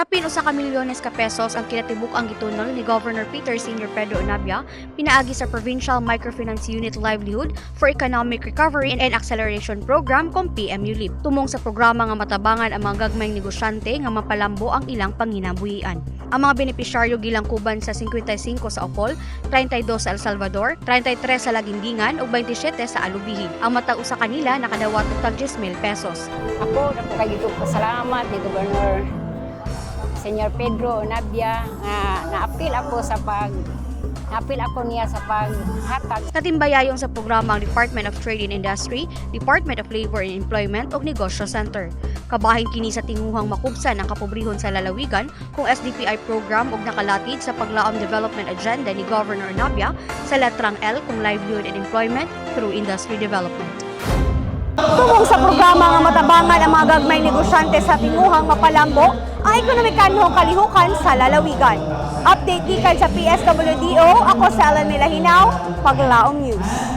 Kapin usa ka milyones ka pesos ang kinatibuk-ang gitunol ni Governor Peter Sr. Pedro Onabia pinaagi sa Provincial Microfinance Unit Livelihood for Economic Recovery and Acceleration Program kung PMU-LEAP. Tumong sa programa nga matabangan ang mga gagmayng negosyante nga mapalambo ang ilang panginabuhian. Ang mga benepisyaryo gilangkuban sa 55 sa Opol, 32 sa El Salvador, 33 sa Lagindingan ug 27 sa Alubihin. Ang matag usa kanila nakadawat og tag 10,000 pesos. Ako na po kayo pasalamat ni Governor Senior Pedro Onabia nga naapil ako niya sa paghatag. Katimbayayong sa programa ang Department of Trade and Industry, Department of Labor and Employment ug Negosyo Center. Kabahin kini sa tinguhang makubsan ang kapobrehon sa lalawigan kung SDPI program ug nakalatid sa paglaom development agenda ni Governor Onabia sa letrang L kung livelihood and employment through industry development. Tumong sa programa nga matabangan ang mga gagmay negosyante sa tinguhang mapalambo ang ekonomikanhong kalihukan sa lalawigan. Update gikan sa PSWDO, ako sa Alan Milahinaw, Paglaom News.